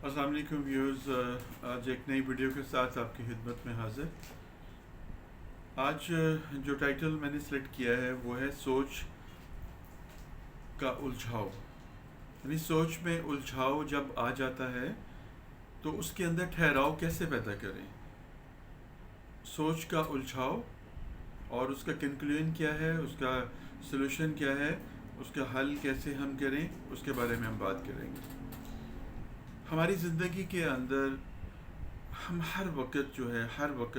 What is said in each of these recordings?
السلام علیکم ویورز، آج ایک نئی ویڈیو کے ساتھ آپ کی خدمت میں حاضر۔ آج جو ٹائٹل میں نے سلیکٹ کیا ہے وہ ہے سوچ کا الجھاؤ، یعنی سوچ میں الجھاؤ جب آ جاتا ہے تو اس کے اندر ٹھہراؤ کیسے پیدا کریں۔ سوچ کا الجھاؤ اور اس کا کنکلوژن کیا ہے، اس کا سلوشن کیا ہے، اس کا حل کیسے ہم کریں، اس کے بارے میں ہم بات کریں گے۔ ہماری زندگی کے اندر ہم ہر وقت ہر وقت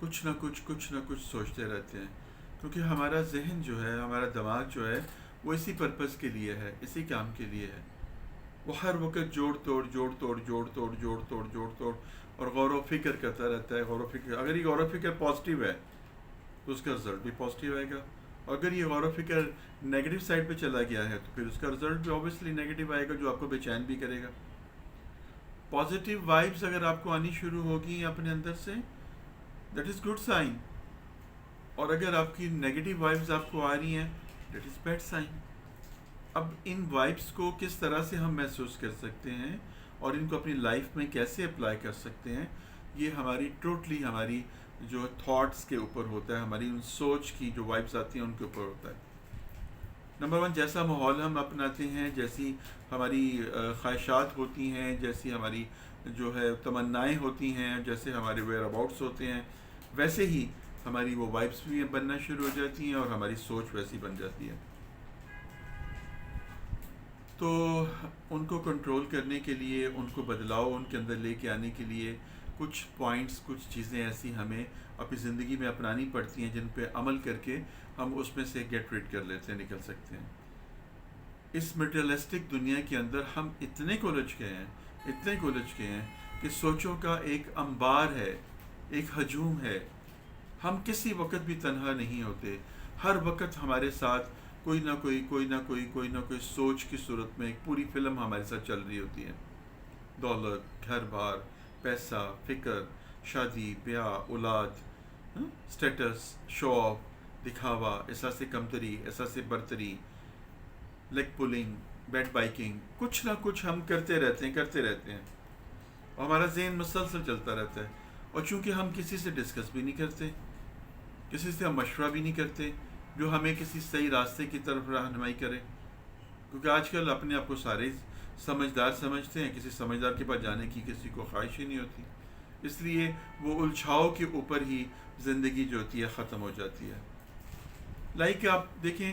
کچھ نہ کچھ سوچتے رہتے ہیں، کیونکہ ہمارا ذہن ہمارا دماغ وہ اسی پرپس کے لیے ہے، اسی کام کے لیے ہے۔ وہ ہر وقت جوڑ توڑ اور غور و فکر کرتا رہتا ہے۔ غور و فکر، اگر یہ غور و فکر پازیٹیو ہے تو اس کا رزلٹ بھی پازیٹیو آئے گا، اگر یہ غور و فکر نیگیٹو سائڈ پہ چلا گیا ہے تو پھر اس کا رزلٹ بھی اوبیسلی نیگیٹو آئے گا، جو آپ کو بے چین بھی کرے گا۔ پازیٹیو وائبس اگر آپ کو آنی شروع ہوگی اپنے اندر سے، دیٹ از گڈ سائن، اور اگر آپ کی نیگیٹو وائبس آپ کو آ رہی ہیں، دیٹ از بیڈ سائن۔ اب ان وائبس کو کس طرح سے ہم محسوس کر سکتے ہیں اور ان کو اپنی لائف میں کیسے اپلائی کر سکتے ہیں، یہ ہماری جو تھاٹس کے اوپر ہوتا ہے، ہماری ان سوچ کی جو وائبس آتی ہیں ان کے اوپر ہوتا ہے۔ نمبر 1، جیسا ماحول ہم اپناتے ہیں، جیسی ہماری خواہشات ہوتی ہیں، جیسی ہماری تمنائیں ہوتی ہیں، جیسے ہمارے ویئر اباؤٹس ہوتے ہیں، ویسے ہی ہماری وہ وائبس بھی بننا شروع ہو جاتی ہیں اور ہماری سوچ ویسی بن جاتی ہے۔ تو ان کو کنٹرول کرنے کے لیے، ان کو بدلاؤ ان کے اندر لے کے آنے کے لیے کچھ پوائنٹس، کچھ چیزیں ایسی ہمیں اپنی زندگی میں اپنانی پڑتی ہیں، جن پہ عمل کر کے ہم اس میں سے گیٹ ریڈ کر لیتے ہیں، نکل سکتے ہیں۔ اس مٹیریلسٹک دنیا کے اندر ہم اتنے الجھ گئے ہیں کہ سوچوں کا ایک انبار ہے، ایک ہجوم ہے۔ ہم کسی وقت بھی تنہا نہیں ہوتے، ہر وقت ہمارے ساتھ کوئی نہ کوئی سوچ کی صورت میں ایک پوری فلم ہمارے ساتھ چل رہی ہوتی ہے۔ دولت، گھر بار، پیسہ، فکر، شادی بیاہ، اولاد، سٹیٹس، شو آف، دکھاوا، احساس کمتری، احساس برتری، لیگ پولنگ، بیٹ بائکنگ، کچھ نہ کچھ ہم کرتے رہتے ہیں اور ہمارا ذہن مسلسل چلتا رہتا ہے۔ اور چونکہ ہم کسی سے ڈسکس بھی نہیں کرتے، کسی سے ہم مشورہ بھی نہیں کرتے جو ہمیں کسی صحیح راستے کی طرف رہنمائی کرے، کیونکہ آج کل اپنے آپ کو سارے سمجھدار سمجھتے ہیں، کسی سمجھدار کے پاس جانے کی کسی کو خواہش ہی نہیں ہوتی، اس لیے وہ الجھاؤ کے اوپر ہی زندگی جو ہوتی ہے ختم ہو جاتی ہے۔ لائک آپ دیکھیں،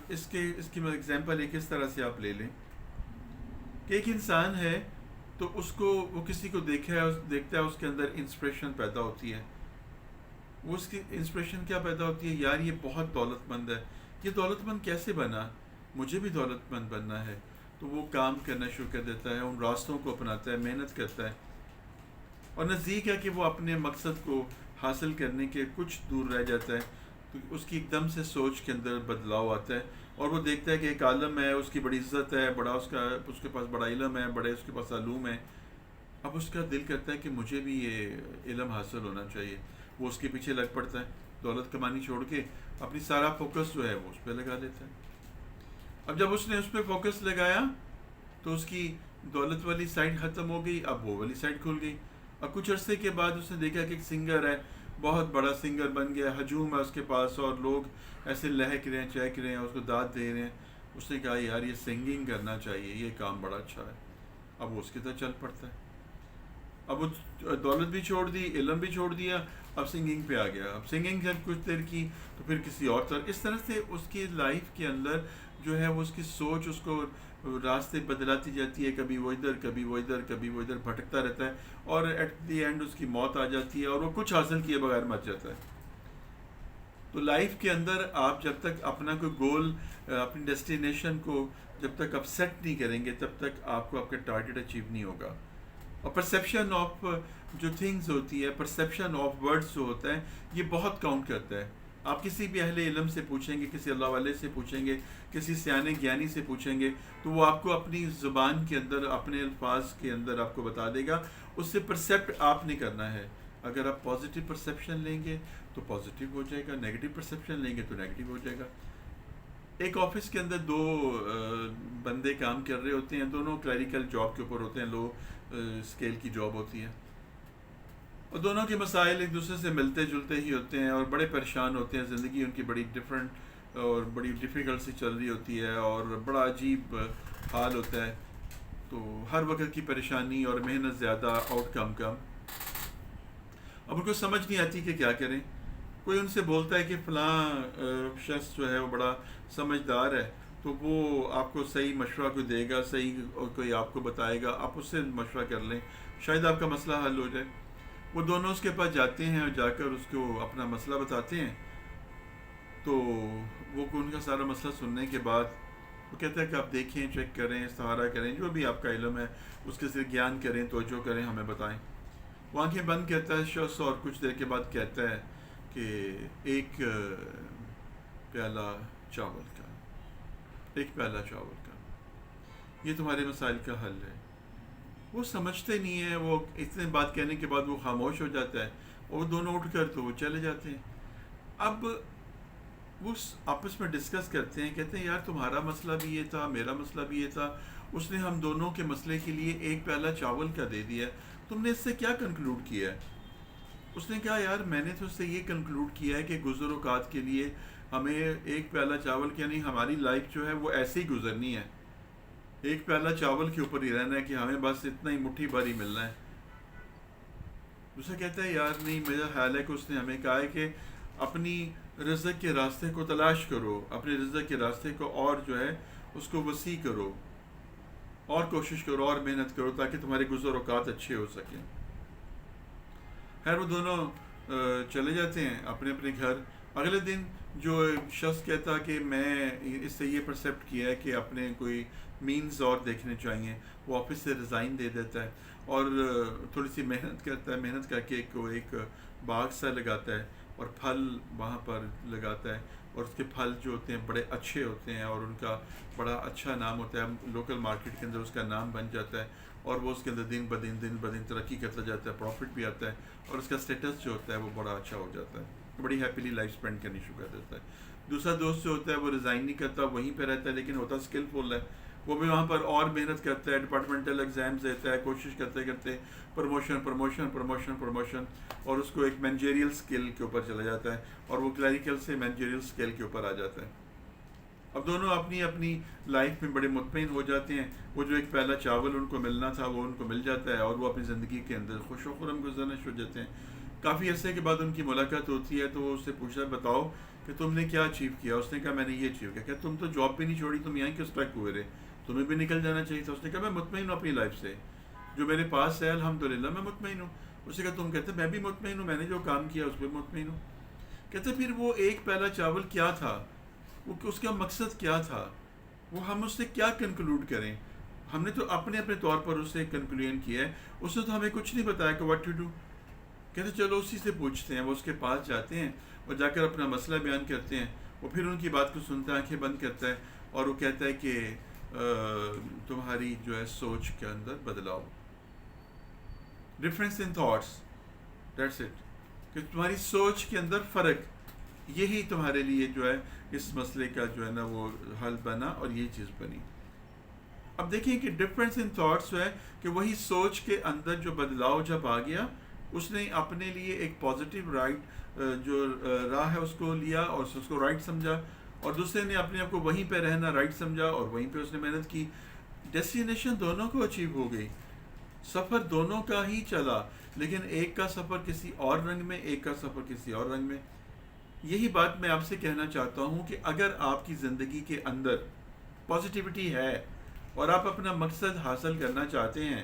اس کی ایگزامپل ایک اس طرح سے آپ لے لیں کہ ایک انسان ہے تو وہ کسی کو دیکھتا ہے، اس کے اندر انسپریشن پیدا ہوتی ہے۔ وہ اس کی انسپریشن کیا پیدا ہوتی ہے؟ یار یہ بہت دولت مند ہے، یہ دولت مند کیسے بنا؟ مجھے بھی دولت مند بننا ہے۔ تو وہ کام کرنا شروع کر دیتا ہے، ان راستوں کو اپناتا ہے، محنت کرتا ہے، اور نزدیک ہے کہ وہ اپنے مقصد کو حاصل کرنے کے کچھ دور رہ جاتا ہے، تو اس کی ایک دم سے سوچ کے اندر بدلاؤ آتا ہے، اور وہ دیکھتا ہے کہ ایک عالم ہے، اس کی بڑی عزت ہے، اس کے پاس بڑا علم ہے، بڑے اس کے پاس علوم ہے۔ اب اس کا دل کرتا ہے کہ مجھے بھی یہ علم حاصل ہونا چاہیے۔ وہ اس کے پیچھے لگ پڑتا ہے، دولت کمانی چھوڑ کے اپنی سارا فوکس ہے وہ اس پہ لگا دیتا ہے۔ اب جب اس نے اس پہ فوکس لگایا تو اس کی دولت والی سائڈ ختم ہو گئی، اب وہ والی سائڈ کھل گئی۔ اب کچھ عرصے کے بعد اس نے دیکھا کہ ایک سنگر ہے، بہت بڑا سنگر بن گیا، ہجوم ہے اس کے پاس، اور لوگ ایسے لہک رہے ہیں، چہک رہے ہیں، اس کو داد دے رہے ہیں۔ اس نے کہا یار یہ سنگنگ کرنا چاہیے، یہ کام بڑا اچھا ہے۔ اب وہ اس کی طرح چل پڑتا ہے۔ اب وہ دولت بھی چھوڑ دی، علم بھی چھوڑ دیا، اب سنگنگ پہ آ گیا۔ اب سنگنگ جب کچھ دیر کی تو پھر کسی اور طرح، اس طرح سے اس کی لائف کے اندر وہ اس کی سوچ اس کو راستے بدلاتی جاتی ہے، کبھی وہ ادھر کبھی وہ ادھر کبھی وہ ادھر بھٹکتا رہتا ہے، اور ایٹ دی اینڈ اس کی موت آ جاتی ہے، اور وہ کچھ حاصل کیے بغیر مر جاتا ہے۔ تو لائف کے اندر آپ جب تک اپنا کوئی گول، اپنی ڈیسٹینیشن کو جب تک آپ سیٹ نہیں کریں گے، تب تک آپ کو آپ کا ٹارگیٹ اچیو نہیں ہوگا۔ اور پرسیپشن آف جو تھنگز ہوتی ہے، پرسیپشن آف ورڈز جو ہوتا ہے، یہ بہت کاؤنٹ کرتا ہے۔ آپ کسی بھی اہل علم سے پوچھیں گے، کسی اللہ والے سے پوچھیں گے، کسی سیانے گیانی سے پوچھیں گے، تو وہ آپ کو اپنی زبان کے اندر، اپنے الفاظ کے اندر آپ کو بتا دے گا۔ اس سے پرسیپٹ آپ نے کرنا ہے۔ اگر آپ پازیٹیو پرسیپشن لیں گے تو پازیٹیو ہو جائے گا، نیگیٹو پرسیپشن لیں گے تو نیگیٹو ہو جائے گا۔ ایک آفس کے اندر دو بندے کام کر رہے ہوتے ہیں، دونوں کلیریکل جاب کے اوپر ہوتے ہیں، لو اسکیل کی جاب ہوتی ہے، اور دونوں کے مسائل ایک دوسرے سے ملتے جلتے ہی ہوتے ہیں، اور بڑے پریشان ہوتے ہیں، زندگی ان کی بڑی ڈفرینٹ اور بڑی ڈیفیکلٹ سی چل رہی ہوتی ہے، اور بڑا عجیب حال ہوتا ہے، تو ہر وقت کی پریشانی اور محنت زیادہ، آؤٹ کم کم. اب ان کو سمجھ نہیں آتی کہ کیا کریں. کوئی ان سے بولتا ہے کہ فلاں شخص جو ہے وہ بڑا سمجھدار ہے، تو وہ آپ کو صحیح مشورہ کوئی دے گا، صحیح کوئی آپ کو بتائے گا، آپ اس سے مشورہ کر لیں، شاید آپ کا مسئلہ حل ہو جائے. وہ دونوں اس کے پاس جاتے ہیں اور جا کر اس کو اپنا مسئلہ بتاتے ہیں، تو وہ ان کا سارا مسئلہ سننے کے بعد وہ کہتا ہے کہ آپ دیکھیں، چیک کریں، استخارہ کریں، جو بھی آپ کا علم ہے اس کے صرف گیان کریں، توجہ کریں، ہمیں بتائیں. وہ آنکھیں بند کرتا ہے شخص، اور کچھ دیر کے بعد کہتا ہے کہ ایک پیالہ چاول کا، ایک پیالہ چاول کا، یہ تمہارے مسائل کا حل ہے. وہ سمجھتے نہیں ہیں، وہ اتنے بات کہنے کے بعد وہ خاموش ہو جاتا ہے، اور وہ دونوں اٹھ کر تو وہ چلے جاتے ہیں. اب وہ آپس میں ڈسکس کرتے ہیں، کہتے ہیں یار تمہارا مسئلہ بھی یہ تھا، میرا مسئلہ بھی یہ تھا، اس نے ہم دونوں کے مسئلے کے لیے ایک پیالہ چاول کا دے دیا، تم نے اس سے کیا کنکلوڈ کیا ہے؟ اس نے کہا یار میں نے تو اس سے یہ کنکلوڈ کیا ہے کہ گزر اوقات کے لیے ہمیں ایک پیالہ چاول کے، یعنی ہماری لائف جو ہے وہ ایسے ہی گزرنی ہے، ایک پیالہ چاول کے اوپر ہی رہنا ہے کہ ہمیں بس اتنا ہی مٹھی بھر ہی ملنا ہے. دوسرا کہتا ہے یار نہیں، میرا خیال ہے کہ اس نے ہمیں کہا ہے کہ اپنی رزق کے راستے کو تلاش کرو، اپنے رزق کے راستے کو اور جو ہے اس کو وسیع کرو، اور کوشش کرو اور محنت کرو تاکہ تمہارے گزر اوقات اچھے ہو سکیں. خیر وہ دونوں چلے جاتے ہیں اپنے اپنے گھر. اگلے دن جو شخص کہتا کہ میں اس سے یہ پرسیپٹ کیا ہے کہ اپنے کوئی مینز اور دیکھنے چاہیے، وہ آفس سے ریزائن دے دیتا ہے، اور تھوڑی سی محنت کرتا ہے، محنت کر کے ایک باغ سا لگاتا ہے، اور پھل وہاں پر لگاتا ہے، اور اس کے پھل جو ہوتے ہیں بڑے اچھے ہوتے ہیں، اور ان کا بڑا اچھا نام ہوتا ہے، لوکل مارکیٹ کے اندر اس کا نام بن جاتا ہے، اور وہ اس کے اندر دن بدن ترقی کرتا جاتا ہے، پروفٹ بھی آتا ہے، اور اس کا اسٹیٹس جو ہوتا ہے وہ بڑا اچھا ہو جاتا ہے، بڑی ہیپیلی لائف اسپینڈ کرنی شروع کر دیتا ہے. دوسرا دوست جو ہوتا ہے وہ ریزائن نہیں کرتا، وہیں پہ رہتا ہے، لیکن ہوتا اسکلفل ہے، وہ بھی وہاں پر اور محنت کرتا ہے، ڈپارٹمنٹل ایگزامز دیتا ہے، کوشش کرتے کرتے پروموشن، اور اس کو ایک مینیجریل اسکل کے اوپر چلا جاتا ہے، اور وہ کلیریکل سے مینیجریل اسکل کے اوپر آ جاتا ہے. اب دونوں اپنی اپنی لائف میں بڑے مطمئن ہو جاتے ہیں. وہ جو ایک پیالہ چاول ان کو ملنا تھا وہ ان کو مل جاتا ہے، اور وہ اپنی زندگی کے اندر خوش و خرم گزرنا شروع ہو جاتے ہیں. کافی عرصے کے بعد ان کی ملاقات ہوتی ہے، تو وہ اس سے پوچھتا ہے بتاؤ کہ تم نے کیا اچیو کیا. اس نے کہا میں نے یہ اچیو کیا. کہ تم تو جاب بھی نہیں چھوڑی، تم یہاں کیوں اسٹک ہوئے رہے، تمہیں بھی نکل جانا چاہیے تھا. اس نے کہا میں مطمئن ہوں اپنی لائف سے، جو میرے پاس ہے الحمدللہ میں مطمئن ہوں. اس نے کہا تم کہتے میں بھی مطمئن ہوں، میں نے جو کام کیا اس پہ مطمئن ہوں. کہتے پھر وہ ایک پیالہ چاول کیا تھا، وہ اس کا مقصد کیا تھا، وہ ہم اس سے کیا کنکلوڈ کریں. ہم نے تو اپنے اپنے طور پر اس سے کنکلوژن کیا ہے، اس نے تو ہمیں کچھ نہیں بتایا کہ واٹ ٹو ڈو. کہتے چلو اسی سے پوچھتے ہیں. وہ اس کے پاس جاتے ہیں اور جا کر اپنا مسئلہ بیان کرتے ہیں. وہ پھر ان کی بات کو سنتا ہے، آنکھیں بند کرتا ہے، اور وہ کہتا ہے کہ تمہاری جو ہے سوچ کے اندر بدلاؤ، difference in thoughts, that's it, کہ تمہاری سوچ کے اندر فرق، یہی تمہارے لیے جو ہے اس مسئلے کا جو ہے نا وہ حل بنا، اور یہ چیز بنی. اب دیکھیں کہ ڈفرینس ان تھاٹس جو ہے کہ وہی سوچ کے اندر جو بدلاؤ جب آ گیا، اس نے اپنے لیے ایک پازیٹیو رائٹ جو راہ ہے اس کو لیا، اور اس کو رائٹ سمجھا، اور دوسرے نے اپنے آپ کو وہیں پہ رہنا رائٹ سمجھا، اور وہیں پہ اس نے محنت کی. ڈیسٹینیشن دونوں کو اچیو ہو گئی، سفر دونوں کا ہی چلا، لیکن ایک کا سفر کسی اور رنگ میں، ایک کا سفر کسی اور رنگ میں. یہی بات میں آپ سے کہنا چاہتا ہوں کہ اگر آپ کی زندگی کے اندر پازیٹیوٹی ہے اور آپ اپنا مقصد حاصل کرنا چاہتے ہیں،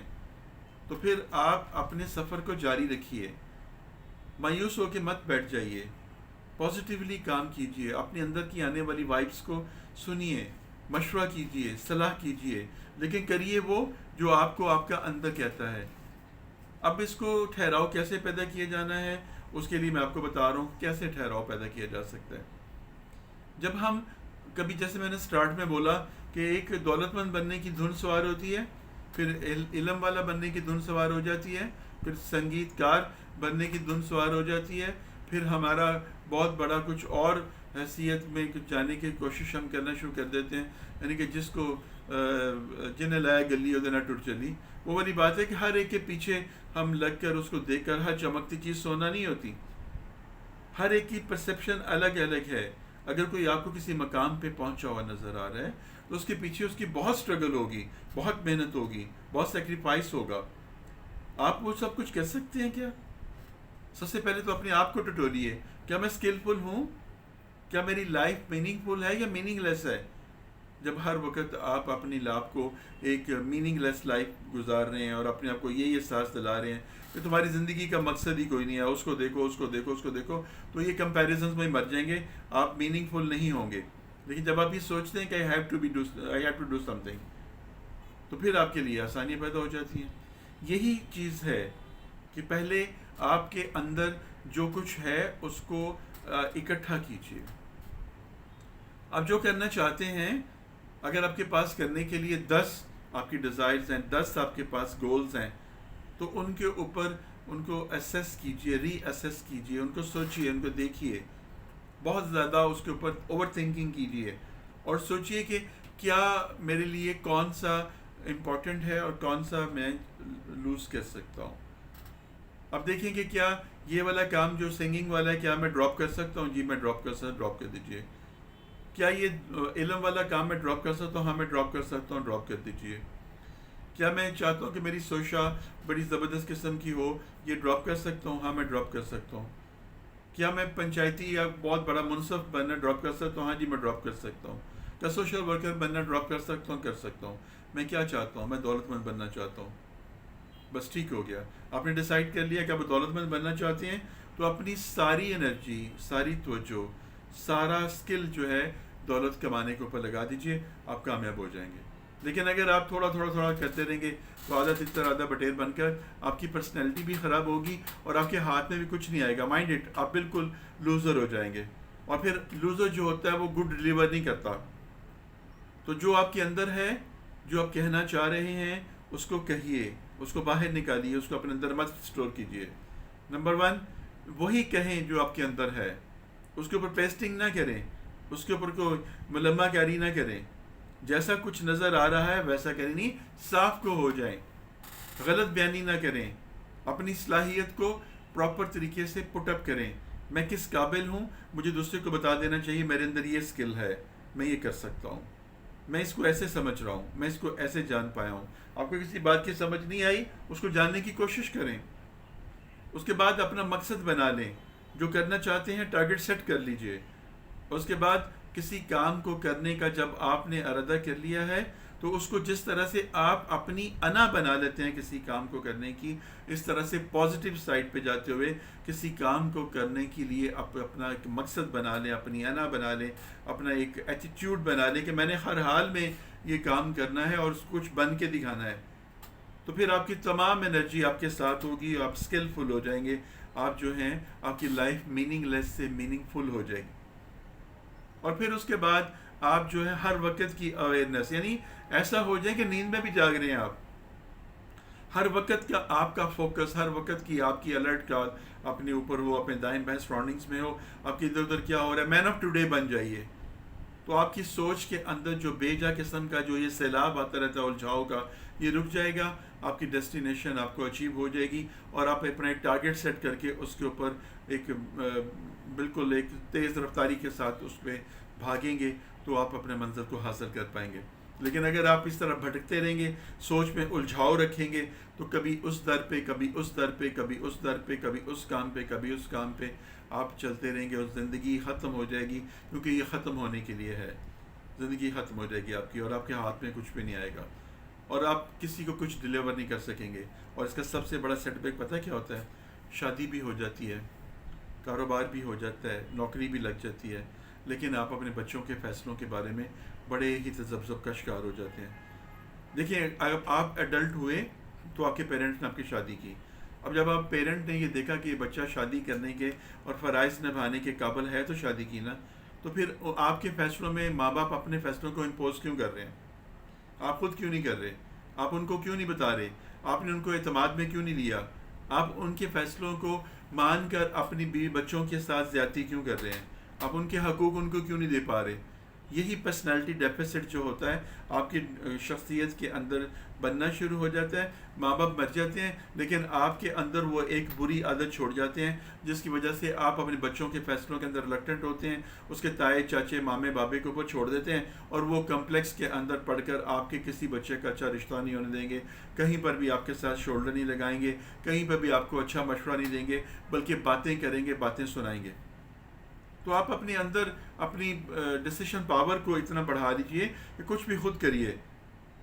تو پھر آپ اپنے سفر کو جاری رکھیے، مایوس ہو کے مت بیٹھ جائیے، پازیٹیولی کام کیجیے، اپنے اندر کی آنے والی وائبس کو سنیے، مشورہ کیجیے، صلاح کیجیے، لیکن کریے وہ جو آپ کو آپ کا اندر کہتا ہے. اب اس کو ٹھہراؤ کیسے پیدا کیا جانا ہے، اس کے لیے میں آپ کو بتا رہا ہوں کیسے ٹھہراؤ پیدا کیا جا سکتا ہے. جب ہم کبھی، جیسے میں نے سٹارٹ میں بولا کہ ایک دولت مند بننے کی دھن سوار ہوتی ہے، پھر علم والا بننے کی دھن سوار ہو جاتی ہے، پھر سنگیت کار بننے کی دھن سوار ہو جاتی ہے، پھر ہمارا بہت بڑا کچھ اور حیثیت میں کچھ جانے کی کوشش ہم کرنا شروع کر دیتے ہیں. یعنی کہ جس کو جنہیں لایا گلی ادھر نہ ٹوٹ چلی. وہ والی بات ہے کہ ہر ایک کے پیچھے ہم لگ کر اس کو دیکھ کر ہر چمکتی چیز سونا نہیں ہوتی. ہر ایک کی پرسیپشن الگ الگ ہے. اگر کوئی آپ کو کسی مقام پہ پہنچا ہوا نظر آ رہا ہے تو اس کے پیچھے اس کی بہت سٹرگل ہوگی, بہت محنت ہوگی, بہت سیکریفائس ہوگا. آپ وہ سب کچھ کر سکتے ہیں کیا؟ سب سے پہلے تو اپنے آپ کو ٹٹولیے, کیا میں اسکلفل ہوں؟ کیا میری لائف میننگ فل ہے یا میننگ لیس ہے؟ جب ہر وقت آپ اپنی لائف کو ایک میننگ لیس لائف گزار رہے ہیں اور اپنے آپ کو یہ احساس دلا رہے ہیں کہ تمہاری زندگی کا مقصد ہی کوئی نہیں ہے, اس کو دیکھو, اس کو دیکھو, اس کو دیکھو, تو یہ کمپیریزنز میں مر جائیں گے, آپ میننگ فل نہیں ہوں گے. لیکن جب آپ یہ سوچتے ہیں کہ I have to do something, تو پھر آپ کے لیے آسانیاں پیدا ہو جاتی ہیں. یہی چیز ہے کہ پہلے آپ کے اندر جو کچھ ہے اس کو اکٹھا کیجیے. آپ جو کرنا چاہتے ہیں, اگر آپ کے پاس کرنے کے لیے 10 آپ کی ڈیزائرز ہیں, 10 آپ کے پاس گولز ہیں, تو ان کے اوپر ان کو اسیس کیجئے, ری اسیس کیجئے, ان کو سوچئے, ان کو دیکھیے, بہت زیادہ اس کے اوپر اوور تھنکنگ کیجئے اور سوچئے کہ کیا میرے لیے کون سا امپورٹنٹ ہے اور کون سا میں لوز کر سکتا ہوں. اب دیکھیں کہ کیا یہ والا کام جو سنگنگ والا ہے کیا میں ڈراپ کر سکتا ہوں؟ جی میں ڈراپ کر سکتا ہوں, ڈراپ کر دیجئے. کیا یہ علم والا کام میں ڈراپ کر سکتا ہوں؟ ہاں میں ڈراپ کر سکتا ہوں, ڈراپ کر دیجئے. کیا میں چاہتا ہوں کہ میری سوشا بڑی زبردست قسم کی ہو, یہ ڈراپ کر سکتا ہوں؟ ہاں میں ڈراپ کر سکتا ہوں. کیا میں پنچایتی یا بہت بڑا منصف بننا ڈراپ کر سکتا ہوں؟ ہاں جی میں ڈراپ کر سکتا ہوں. کیا سوشل ورکر بننا ڈراپ کر سکتا ہوں؟ کر سکتا ہوں. میں کیا چاہتا ہوں؟ میں دولت مند بننا چاہتا ہوں. بس ٹھیک ہو گیا, آپ نے ڈیسائیڈ کر لیا کہ آپ دولت مند بننا چاہتے ہیں, تو اپنی ساری انرجی, ساری توجہ, سارا اسکل جو ہے دولت کمانے کے اوپر لگا دیجئے, آپ کامیاب ہو جائیں گے. لیکن اگر آپ تھوڑا تھوڑا تھوڑا کرتے رہیں گے تو آدھا تتر آدھا بٹیر بن کر آپ کی پرسنالٹی بھی خراب ہوگی اور آپ کے ہاتھ میں بھی کچھ نہیں آئے گا. مائنڈ اٹ, آپ بالکل لوزر ہو جائیں گے. اور پھر لوزر جو ہوتا ہے وہ گڈ ڈلیور نہیں کرتا. تو جو آپ کے اندر ہے, جو آپ کہنا چاہ رہے ہیں, اس کو کہیے, اس کو باہر نکالیے, اس کو اپنے اندر مت اسٹور کیجیے. نمبر 1, وہی کہیں جو آپ کے اندر ہے, اس کے اوپر پیسٹنگ نہ کریں, اس کے اوپر کوئی ملمہ کاری نہ کریں. جیسا کچھ نظر آ رہا ہے ویسا کریں, نہیں, صاف کو ہو جائیں. غلط بیانی نہ کریں, اپنی صلاحیت کو پراپر طریقے سے پٹ اپ کریں. میں کس قابل ہوں, مجھے دوسرے کو بتا دینا چاہیے میرے اندر یہ اسکل ہے, میں یہ کر سکتا ہوں, میں اس کو ایسے سمجھ رہا ہوں, میں اس کو ایسے جان پایا ہوں. آپ کو کسی بات کی سمجھ نہیں آئی, اس کو جاننے کی کوشش کریں. اس کے بعد اپنا مقصد بنا لیں, جو کرنا چاہتے ہیں ٹارگٹ سیٹ کر لیجئے. اس کے بعد کسی کام کو کرنے کا جب آپ نے ارادہ کر لیا ہے تو اس کو جس طرح سے آپ اپنی انا بنا لیتے ہیں کسی کام کو کرنے کی, اس طرح سے پازیٹیو سائڈ پہ جاتے ہوئے کسی کام کو کرنے کے لیے اپنا ایک مقصد بنا لیں, اپنی انا بنا لیں, اپنا ایک ایٹیٹیوڈ بنا لیں کہ میں نے ہر حال میں یہ کام کرنا ہے اور کچھ بن کے دکھانا ہے. تو پھر آپ کی تمام انرجی آپ کے ساتھ ہوگی, آپ اسکلفل ہو جائیں گے, آپ جو ہیں آپ کی لائف میننگ لیس سے میننگ فل ہو جائے گی. اور پھر اس کے بعد آپ جو ہے ہر وقت کی اویئرنیس, یعنی ایسا ہو جائے کہ نیند میں بھی جاگ رہے ہیں آپ, ہر وقت کا آپ کا فوکس, ہر وقت کی آپ کی الرٹ کا اپنے اوپر ہو, اپنے دائیں بائیں سراؤنڈنگس میں ہو, آپ کی ادھر ادھر کیا ہو رہا ہے, مین آف ٹوڈے بن جائیے. تو آپ کی سوچ کے اندر جو بے جا قسم کا جو یہ سیلاب آتا رہتا ہے الجھاؤ کا, یہ رک جائے گا. آپ کی ڈیسٹینیشن آپ کو اچیو ہو جائے گی اور آپ اپنا ایک ٹارگٹ سیٹ کر کے اس کے اوپر ایک بالکل ایک تیز رفتاری کے ساتھ اس پہ بھاگیں گے تو آپ اپنے منزل کو حاصل کر پائیں گے. لیکن اگر آپ اس طرح بھٹکتے رہیں گے, سوچ میں الجھاؤ رکھیں گے, تو کبھی اس در پہ, کبھی اس در پہ, کبھی اس در پہ, کبھی اس کام پہ, کبھی اس کام پہ آپ چلتے رہیں گے اور زندگی ختم ہو جائے گی. کیونکہ یہ ختم ہونے کے لیے ہے, زندگی ختم ہو جائے گی آپ کی اور آپ کے ہاتھ میں کچھ بھی نہیں آئے گا اور آپ کسی کو کچھ ڈیلیور نہیں کر سکیں گے. اور اس کا سب سے بڑا سیٹ بیک پتہ کیا ہوتا ہے؟ شادی بھی ہو جاتی ہے, کاروبار بھی ہو جاتا ہے, نوکری بھی لگ جاتی ہے, لیکن آپ اپنے بچوں کے فیصلوں کے بارے میں بڑے ہی تذبذب کا شکار ہو جاتے ہیں. دیکھیں, اگر آپ ایڈلٹ ہوئے تو آپ کے پیرنٹس نے آپ کی شادی کی. اب جب آپ پیرنٹ نے یہ دیکھا کہ یہ بچہ شادی کرنے کے اور فرائض نبھانے کے قابل ہے تو شادی کی نا, تو پھر آپ کے فیصلوں میں ماں باپ اپنے فیصلوں کو امپوز کیوں کر رہے ہیں؟ آپ خود کیوں نہیں کر رہے؟ آپ ان کو کیوں نہیں بتا رہے؟ آپ نے ان کو اعتماد میں کیوں نہیں لیا؟ آپ ان کے فیصلوں کو مان کر اپنی بیوی بچوں کے ساتھ زیادتی کیوں کر رہے ہیں؟ آپ ان کے حقوق ان کو کیوں نہیں دے پا رہے؟ یہی پرسنالٹی ڈیفیسٹ جو ہوتا ہے آپ کی شخصیت کے اندر بننا شروع ہو جاتا ہے. ماں باپ مر جاتے ہیں لیکن آپ کے اندر وہ ایک بری عادت چھوڑ جاتے ہیں جس کی وجہ سے آپ اپنے بچوں کے فیصلوں کے اندر ریلکٹنٹ ہوتے ہیں، اس کے تائے چاچے مامے بابے کے اوپر چھوڑ دیتے ہیں، اور وہ کمپلیکس کے اندر پڑھ کر آپ کے کسی بچے کا اچھا رشتہ نہیں ہونے دیں گے، کہیں پر بھی آپ کے ساتھ شولڈر نہیں لگائیں گے، کہیں پر بھی آپ کو اچھا مشورہ نہیں دیں گے، بلکہ باتیں کریں گے، باتیں سنائیں گے. تو آپ اپنے اندر اپنی ڈیسیشن پاور کو اتنا بڑھا لیجئے کہ کچھ بھی خود کریے.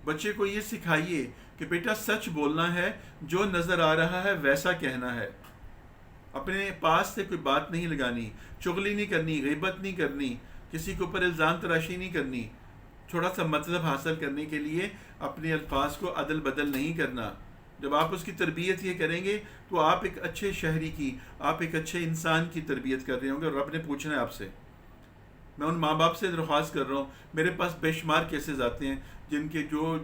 بچے کو یہ سکھائیے کہ بیٹا سچ بولنا ہے، جو نظر آ رہا ہے ویسا کہنا ہے، اپنے پاس سے کوئی بات نہیں لگانی، چغلی نہیں کرنی، غیبت نہیں کرنی، کسی کے اوپر الزام تراشی نہیں کرنی، تھوڑا سا مطلب حاصل کرنے کے لیے اپنے الفاظ کو عدل بدل نہیں کرنا. جب آپ اس کی تربیت یہ کریں گے تو آپ ایک اچھے شہری کی، آپ ایک اچھے انسان کی تربیت کر رہے ہوں گے. اور رب نے پوچھنا ہے آپ سے. میں ان ماں باپ سے درخواست کر رہا ہوں، میرے پاس بے شمار کیسز آتے ہیں جن کے جو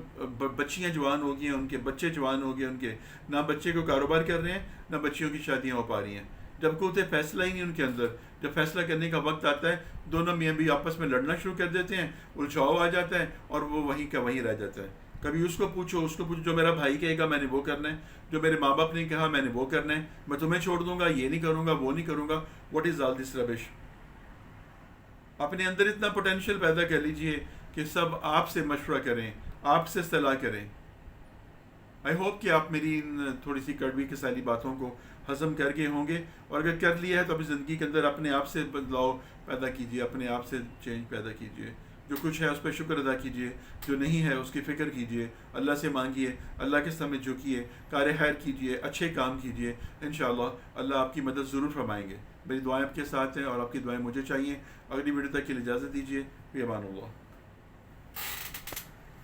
بچیاں جوان ہو گئی ہیں، ان کے بچے جوان ہو گئے، ان کے نہ بچے کو کاروبار کر رہے ہیں نہ بچیوں کی شادیاں ہو پا رہی ہیں، جب کوئی فیصلہ ہی نہیں ان کے اندر. جب فیصلہ کرنے کا وقت آتا ہے دونوں میاں بھی آپس میں لڑنا شروع کر دیتے ہیں، الجھاؤ آ جاتا ہے اور وہ وہیں کا وہیں رہ جاتا ہے. کبھی اس کو پوچھو اس کو پوچھو، جو میرا بھائی کہے گا میں نے وہ کرنا ہے، جو میرے ماں باپ نے کہا میں نے وہ کرنا ہے، میں تمہیں چھوڑ دوں گا، یہ نہیں کروں گا، وہ نہیں کروں گا. واٹ از آل دس ربش؟ اپنے اندر اتنا پوٹینشیل پیدا کر لیجئے کہ سب آپ سے مشورہ کریں، آپ سے صلاح کریں. آئی ہوپ کہ آپ میری ان تھوڑی سی کڑوی کسالی باتوں کو ہضم کر گئے ہوں گے، اور اگر کر لیا ہے تو اپنی زندگی کے اندر اپنے آپ سے بدلاؤ پیدا کیجئے، اپنے آپ سے چینج پیدا کیجئے. جو کچھ ہے اس پہ شکر ادا کیجئے، جو نہیں ہے اس کی فکر کیجئے، اللہ سے مانگیے، اللہ کے سامنے جھکیے، کار خیر کیجئے، اچھے کام کیجئے. انشاءاللہ اللہ آپ کی مدد ضرور فرمائیں گے. میری دعائیں آپ کے ساتھ ہیں اور آپ کی دعائیں مجھے چاہیے. اگلی ویڈیو تک کے لیے اجازت دیجیے. فی امان اللہ.